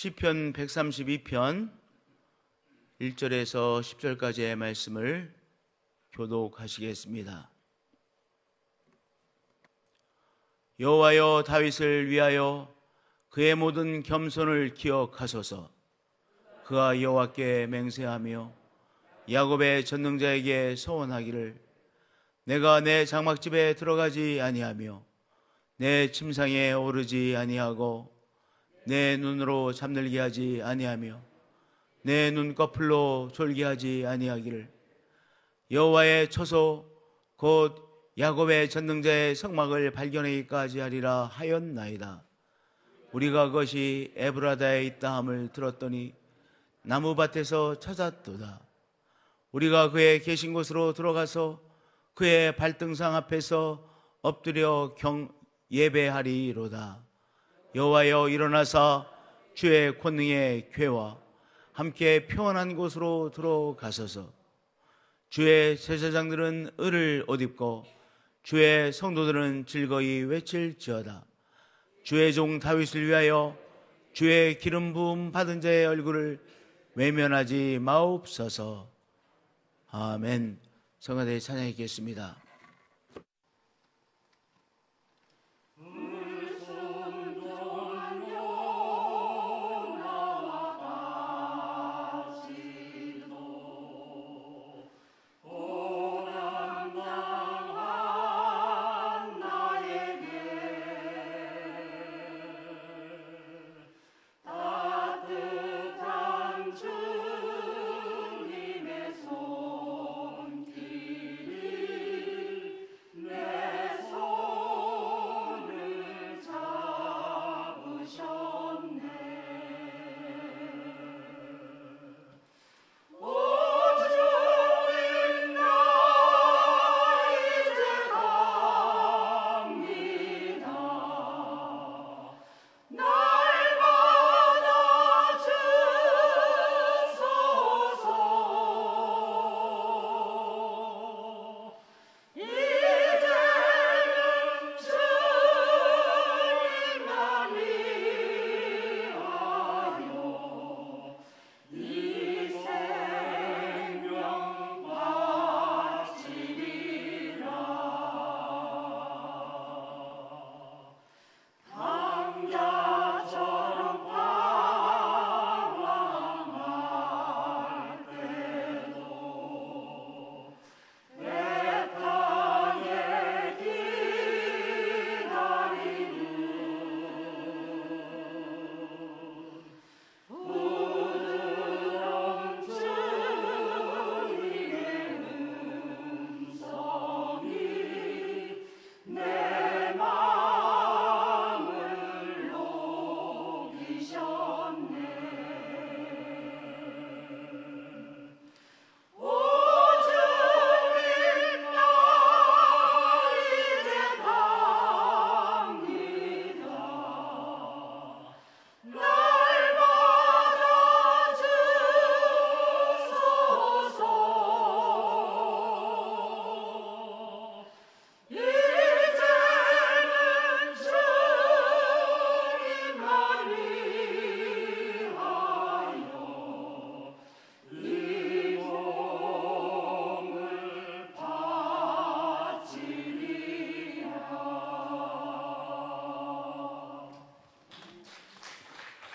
시편 132편 1절에서 10절까지의 말씀을 교독하시겠습니다. 여호와여, 다윗을 위하여 그의 모든 겸손을 기억하소서. 그가 여호와께 맹세하며 야곱의 전능자에게 서원하기를, 내가 내 장막집에 들어가지 아니하며 내 침상에 오르지 아니하고 내 눈으로 잠들게 하지 아니하며 내 눈꺼풀로 졸게 하지 아니하기를, 여호와의 처소 곧 야곱의 전능자의 성막을 발견하기까지 하리라 하였나이다. 우리가 그것이 에브라다에 있다 함을 들었더니 나무밭에서 찾았도다. 우리가 그의 계신 곳으로 들어가서 그의 발등상 앞에서 엎드려 예배하리로다. 여호와여, 일어나사 주의 권능의 궤와 함께 평안한 곳으로 들어가소서. 주의 제사장들은 을을 옷 입고 주의 성도들은 즐거이 외칠지어다. 주의 종 다윗을 위하여 주의 기름 부음 받은 자의 얼굴을 외면하지 마옵소서. 아멘. 성가대 찬양하겠습니다.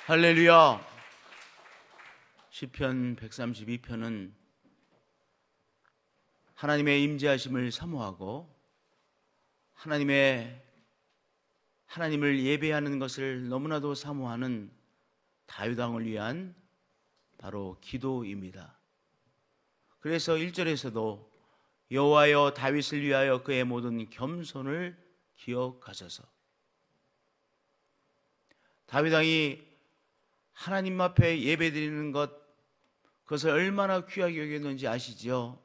할렐루야. 시편 132편은 하나님의 임재하심을 사모하고 하나님을 예배하는 것을 너무나도 사모하는 다윗 왕을 위한 바로 기도입니다. 그래서 1절에서도 여호와여, 다윗을 위하여 그의 모든 겸손을 기억하소서. 다윗 왕이 하나님 앞에 예배드리는 그것을 얼마나 귀하게 여겼는지 아시지요?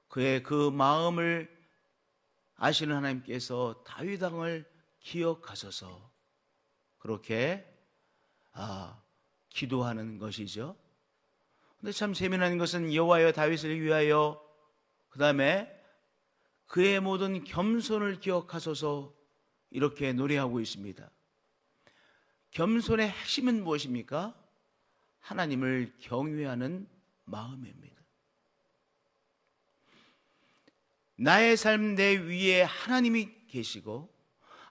그의 그 마음을 아시는 하나님께서 다윗 왕을 기억하소서, 그렇게 기도하는 것이죠. 근데 참 재미난 것은 여호와여, 다윗을 위하여, 그 다음에 그의 모든 겸손을 기억하소서, 이렇게 노래하고 있습니다. 겸손의 핵심은 무엇입니까? 하나님을 경외하는 마음입니다. 나의 삶 내 위에 하나님이 계시고,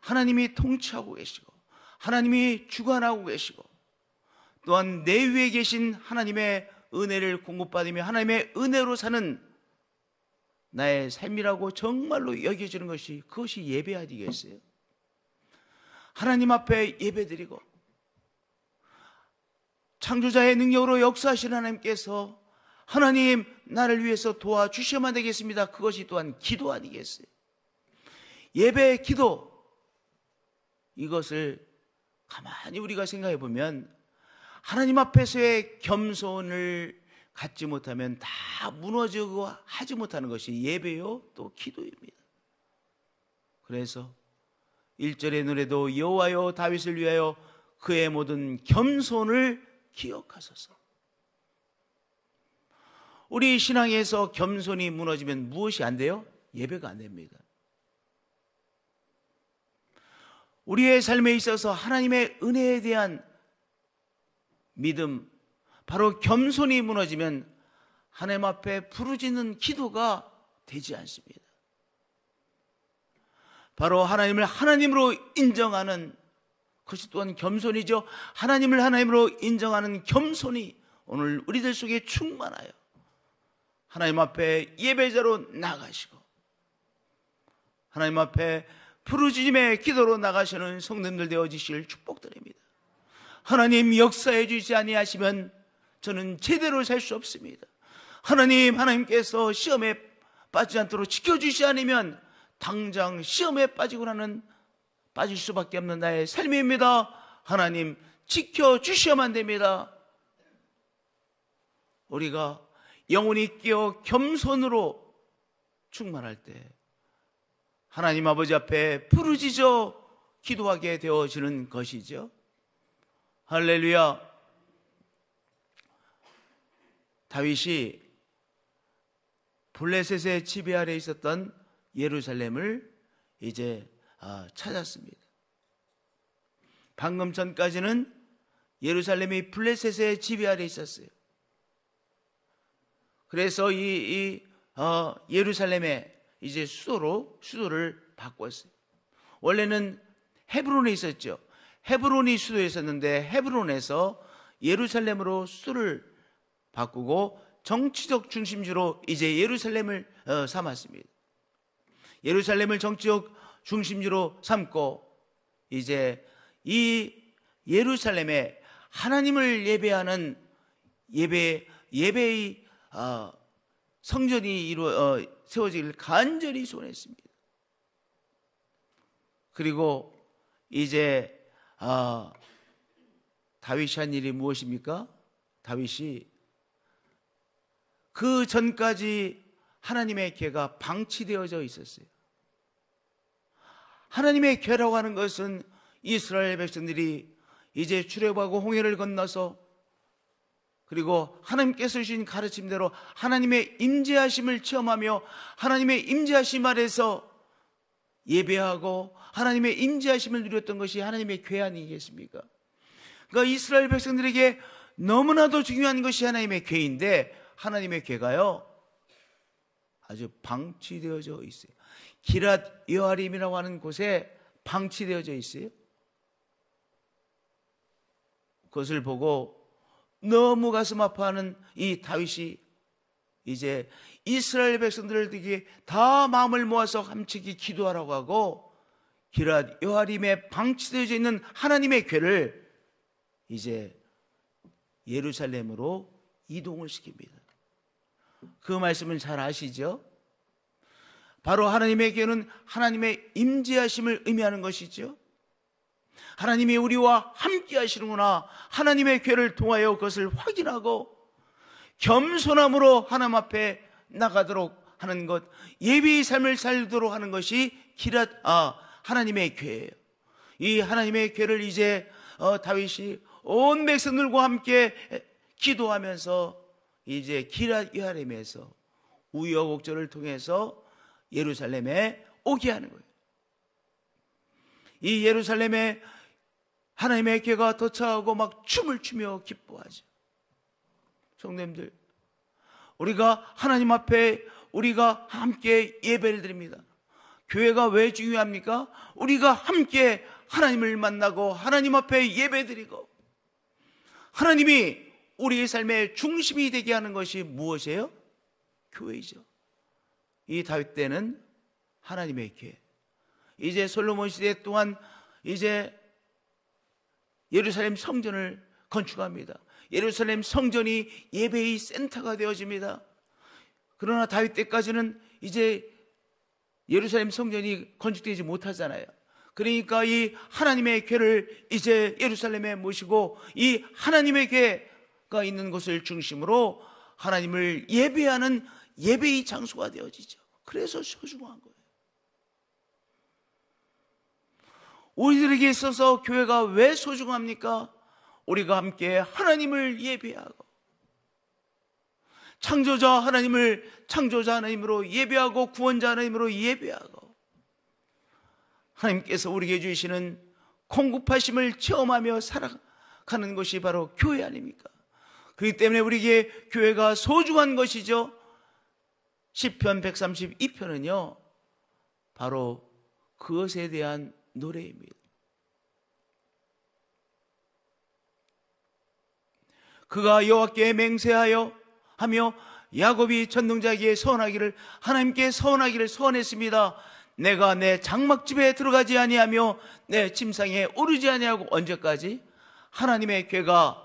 하나님이 통치하고 계시고, 하나님이 주관하고 계시고, 또한 내 위에 계신 하나님의 은혜를 공급받으며 하나님의 은혜로 사는 나의 삶이라고 정말로 여겨지는 것이, 그것이 예배 아니겠어요? 하나님 앞에 예배드리고 창조자의 능력으로 역사하시는 하나님께서 하나님 나를 위해서 도와주셔야만 되겠습니다. 그것이 또한 기도 아니겠어요? 예배, 기도, 이것을 가만히 우리가 생각해 보면 하나님 앞에서의 겸손을 갖지 못하면 다 무너지고 하지 못하는 것이 예배요 또 기도입니다. 그래서 1절의 노래도 여호와여 다윗을 위하여 그의 모든 겸손을 기억하소서. 우리 신앙에서 겸손이 무너지면 무엇이 안 돼요? 예배가 안 됩니다. 우리의 삶에 있어서 하나님의 은혜에 대한 믿음, 바로 겸손이 무너지면 하나님 앞에 부르짖는 기도가 되지 않습니다. 바로 하나님을 하나님으로 인정하는 것이 또한 겸손이죠. 하나님을 하나님으로 인정하는 겸손이 오늘 우리들 속에 충만하여 하나님 앞에 예배자로 나가시고 하나님 앞에 부르짖음의 기도로 나가시는 성도님들 되어지실 축복드립니다. 하나님 역사해 주시지 아니하시면 저는 제대로 살 수 없습니다. 하나님께서 시험에 빠지지 않도록 지켜주시지 않으면 당장 시험에 빠질 수밖에 없는 나의 삶입니다. 하나님 지켜주셔야만 됩니다. 우리가 영혼이 깨어 겸손으로 충만할 때 하나님 아버지 앞에 부르짖어 기도하게 되어지는 것이죠. 할렐루야. 다윗이 블레셋의 지배 아래 있었던 예루살렘을 이제 찾았습니다. 방금 전까지는 예루살렘이 블레셋의 지배 아래 있었어요. 그래서 예루살렘의 이제 수도를 바꿨어요. 원래는 헤브론에 있었죠. 헤브론이 수도였었는데 헤브론에서 예루살렘으로 수도를 바꾸고 정치적 중심지로 이제 예루살렘을 삼았습니다. 예루살렘을 정치적 중심지로 삼고 이제 이 예루살렘에 하나님을 예배하는 예배의 성전이 세워지기를 간절히 소원했습니다. 그리고 이제 다윗이 한 일이 무엇입니까? 다윗이 그 전까지 하나님의 궤가 방치되어져 있었어요. 하나님의 궤라고 하는 것은 이스라엘 백성들이 이제 출애굽하고 홍해를 건너서 그리고 하나님께서 주신 가르침대로 하나님의 임재하심을 체험하며 하나님의 임재하심 아래서 예배하고 하나님의 임재하심을 누렸던 것이 하나님의 궤 아니겠습니까? 그러니까 이스라엘 백성들에게 너무나도 중요한 것이 하나님의 궤인데 하나님의 궤가요 아주 방치되어져 있어요. 기랏 여아림이라고 하는 곳에 방치되어져 있어요. 그것을 보고 너무 가슴 아파하는 이 다윗이 이제 이스라엘 백성들에게 다 마음을 모아서 함께 기도하라고 하고 기랏 여아림에 방치되어져 있는 하나님의 궤를 이제 예루살렘으로 이동을 시킵니다. 그 말씀은 잘 아시죠? 바로 하나님의 궤는 하나님의 임재하심을 의미하는 것이죠. 하나님이 우리와 함께 하시는구나. 하나님의 궤를 통하여 그것을 확인하고 겸손함으로 하나님 앞에 나가도록 하는 것, 예배의 삶을 살도록 하는 것이 하나님의 궤예요. 이 하나님의 궤를 이제 다윗이 온 백성들과 함께 기도하면서 이제 기랏 여아림에서 우여곡절을 통해서 예루살렘에 오게 하는 거예요. 이 예루살렘에 하나님의 교회가 도착하고 막 춤을 추며 기뻐하죠. 성도님들, 우리가 하나님 앞에 우리가 함께 예배를 드립니다. 교회가 왜 중요합니까? 우리가 함께 하나님을 만나고 하나님 앞에 예배드리고 하나님이 우리의 삶의 중심이 되게 하는 것이 무엇이에요? 교회이죠. 이 다윗 때는 하나님의 교회, 이제 솔로몬 시대 동안 이제 예루살렘 성전을 건축합니다. 예루살렘 성전이 예배의 센터가 되어집니다. 그러나 다윗 때까지는 이제 예루살렘 성전이 건축되지 못하잖아요. 그러니까 이 하나님의 교회를 이제 예루살렘에 모시고 이 하나님의 교회가 있는 곳을 중심으로 하나님을 예배하는 예배의 장소가 되어지죠. 그래서 소중한 거예요. 우리들에게 있어서 교회가 왜 소중합니까? 우리가 함께 하나님을 예배하고 창조자 하나님으로 예배하고 구원자 하나님으로 예배하고 하나님께서 우리에게 주시는 공급하심을 체험하며 살아가는 것이 바로 교회 아닙니까? 그렇기 때문에 우리에게 교회가 소중한 것이죠. 시편 132편은요 바로 그것에 대한 노래입니다. 그가 여호와께 맹세하여 하며 야곱이 전능자에게 서원하기를 하나님께 서원하기를 서원했습니다. 내가 내 장막집에 들어가지 아니하며 내 침상에 오르지 아니하고. 언제까지? 하나님의 궤가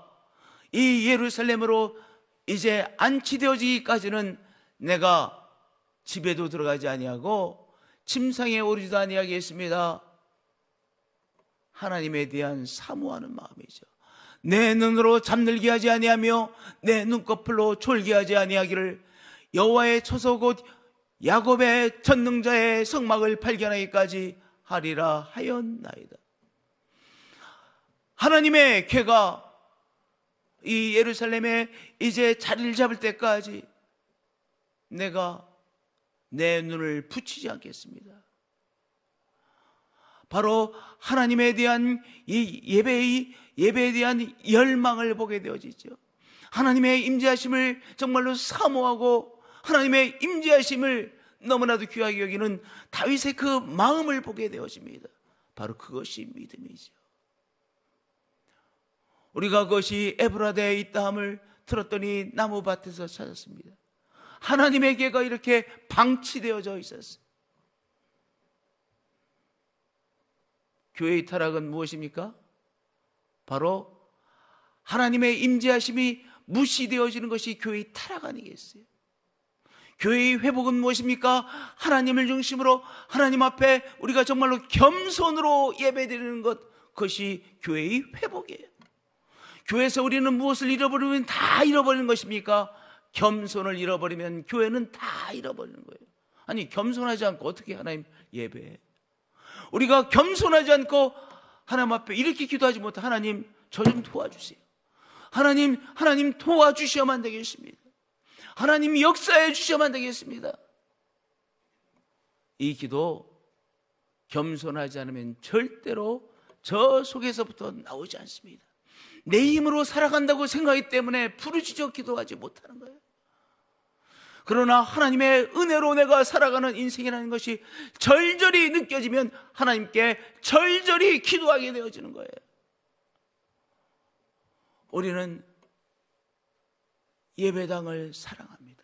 이 예루살렘으로 이제 안치되어지기까지는 내가 집에도 들어가지 아니하고 침상에 오르지도 아니하겠습니다. 하나님에 대한 사모하는 마음이죠. 내 눈으로 잠들게 하지 아니하며 내 눈꺼풀로 졸게 하지 아니하기를 여호와의 처소 곧 야곱의 전능자의 성막을 발견하기까지 하리라 하였나이다. 하나님의 궤가 이 예루살렘에 이제 자리를 잡을 때까지 내가 내 눈을 붙이지 않겠습니다. 바로 하나님에 대한 이 예배에 대한 열망을 보게 되어지죠. 하나님의 임재하심을 정말로 사모하고 하나님의 임재하심을 너무나도 귀하게 여기는 다윗의 그 마음을 보게 되어집니다. 바로 그것이 믿음이죠. 우리가 그것이 에브라데에 있다함을 들었더니 나무밭에서 찾았습니다. 하나님의 궤가 이렇게 방치되어져 있었어요. 교회의 타락은 무엇입니까? 바로 하나님의 임재하심이 무시되어지는 것이 교회의 타락 아니겠어요? 교회의 회복은 무엇입니까? 하나님을 중심으로 하나님 앞에 우리가 정말로 겸손으로 예배드리는 것, 그것이 교회의 회복이에요. 교회에서 우리는 무엇을 잃어버리면 다 잃어버리는 것입니까? 겸손을 잃어버리면 교회는 다 잃어버리는 거예요. 아니, 겸손하지 않고 어떻게 하나님 예배해? 우리가 겸손하지 않고 하나님 앞에 이렇게 기도하지 못해. 하나님, 저 좀 도와주세요. 하나님 도와주셔야만 되겠습니다. 하나님 역사해 주셔야만 되겠습니다. 이 기도 겸손하지 않으면 절대로 저 속에서부터 나오지 않습니다. 내 힘으로 살아간다고 생각하기 때문에 부르짖어 기도하지 못하는 거예요. 그러나 하나님의 은혜로 내가 살아가는 인생이라는 것이 절절히 느껴지면 하나님께 절절히 기도하게 되어지는 거예요. 우리는 예배당을 사랑합니다.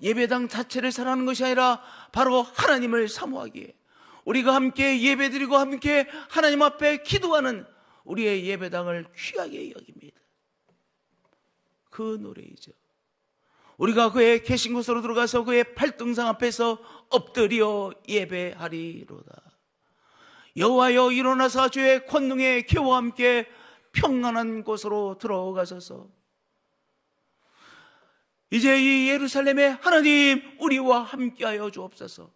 예배당 자체를 사랑하는 것이 아니라 바로 하나님을 사모하기에 우리가 함께 예배드리고 함께 하나님 앞에 기도하는 우리의 예배당을 귀하게 여깁니다. 그 노래이죠. 우리가 그의 계신 곳으로 들어가서 그의 팔등상 앞에서 엎드려 예배하리로다. 여호와여 일어나사 주의 권능의 교와 함께 평안한 곳으로 들어가소서. 이제 이 예루살렘에 하나님 우리와 함께하여 주옵소서.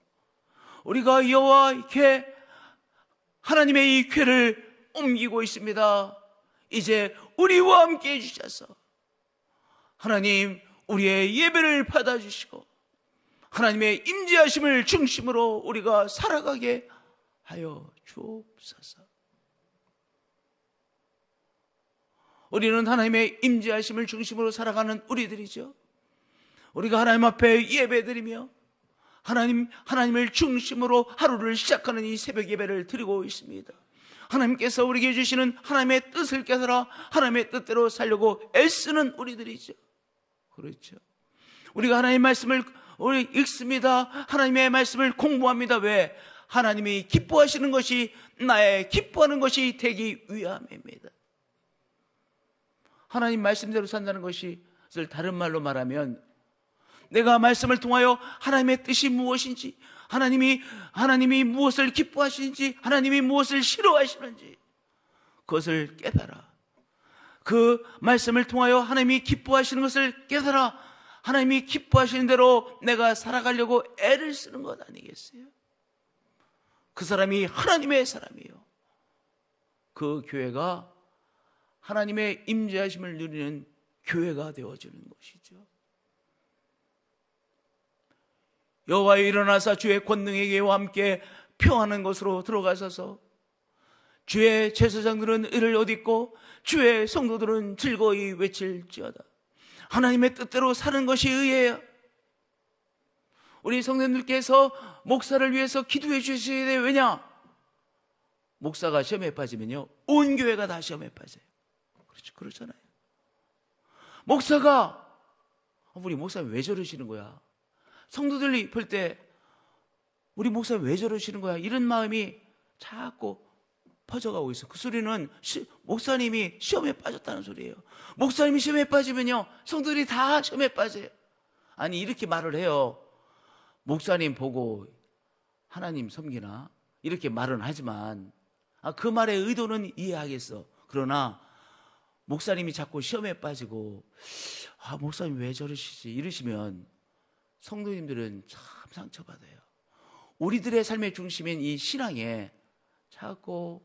우리가 여호와께 하나님의 이 궤를 옮기고 있습니다. 이제 우리와 함께 해주셔서 하나님 우리의 예배를 받아주시고 하나님의 임재하심을 중심으로 우리가 살아가게 하여 주옵소서. 우리는 하나님의 임재하심을 중심으로 살아가는 우리들이죠. 우리가 하나님 앞에 예배드리며 하나님을 중심으로 하루를 시작하는 이 새벽 예배를 드리고 있습니다. 하나님께서 우리에게 주시는 하나님의 뜻을 깨달아 하나님의 뜻대로 살려고 애쓰는 우리들이죠. 그렇죠. 우리가 하나님의 말씀을 우리 읽습니다. 하나님의 말씀을 공부합니다. 왜? 하나님이 기뻐하시는 것이 나의 기뻐하는 것이 되기 위함입니다. 하나님 말씀대로 산다는 것이 다른 말로 말하면 내가 말씀을 통하여 하나님의 뜻이 무엇인지, 하나님이 무엇을 기뻐하시는지, 하나님이 무엇을 싫어하시는지 그것을 깨달아. 그 말씀을 통하여 하나님이 기뻐하시는 것을 깨달아 하나님이 기뻐하시는 대로 내가 살아가려고 애를 쓰는 것 아니겠어요? 그 사람이 하나님의 사람이요. 그 교회가 하나님의 임재하심을 누리는 교회가 되어지는 것이죠. 여호와여 일어나사 주의 권능의 계와 함께 평안한 곳으로 들어가셔서 주의 제사장들은 의를 얻고 주의 성도들은 즐거이 외칠지어다. 하나님의 뜻대로 사는 것이 의예요. 우리 성도님들께서 목사를 위해서 기도해 주셔야 돼요. 왜냐? 목사가 시험에 빠지면요 온 교회가 다 시험에 빠져요. 그렇죠, 그렇잖아요. 목사가 우리 목사님 왜 저러시는 거야? 성도들이 볼 때 우리 목사님 왜 저러시는 거야? 이런 마음이 자꾸 퍼져가고 있어요. 그 소리는 목사님이 시험에 빠졌다는 소리예요. 목사님이 시험에 빠지면요 성도들이 다 시험에 빠져요. 아니 이렇게 말을 해요. 목사님 보고 하나님 섬기나? 이렇게 말은 하지만 그 말의 의도는 이해하겠어. 그러나 목사님이 자꾸 시험에 빠지고 목사님 왜 저러시지? 이러시면 성도님들은 참 상처받아요. 우리들의 삶의 중심인 이 신앙에 자꾸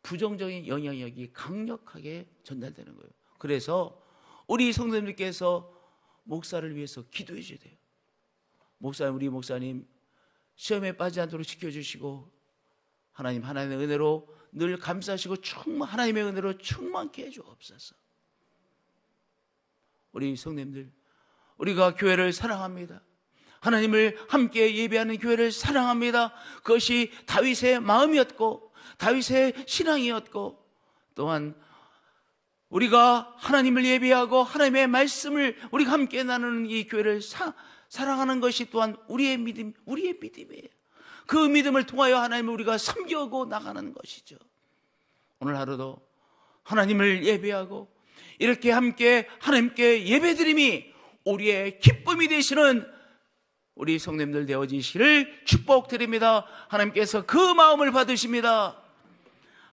부정적인 영향력이 강력하게 전달되는 거예요. 그래서 우리 성도님들께서 목사를 위해서 기도해 줘야 돼요. 목사님, 우리 목사님 시험에 빠지지 않도록 지켜주시고 하나님의 은혜로 늘 감싸시고 하나님의 은혜로 충만케 해주옵소서. 우리 성도님들, 우리가 교회를 사랑합니다. 하나님을 함께 예배하는 교회를 사랑합니다. 그것이 다윗의 마음이었고 다윗의 신앙이었고 또한 우리가 하나님을 예배하고 하나님의 말씀을 우리가 함께 나누는 이 교회를 사랑하는 것이 또한 우리의 믿음이에요. 그 믿음을 통하여 하나님을 우리가 섬기고 나가는 것이죠. 오늘 하루도 하나님을 예배하고 이렇게 함께 하나님께 예배드림이 우리의 기쁨이 되시는 우리 성도님들 되어지시기를 축복드립니다. 하나님께서 그 마음을 받으십니다.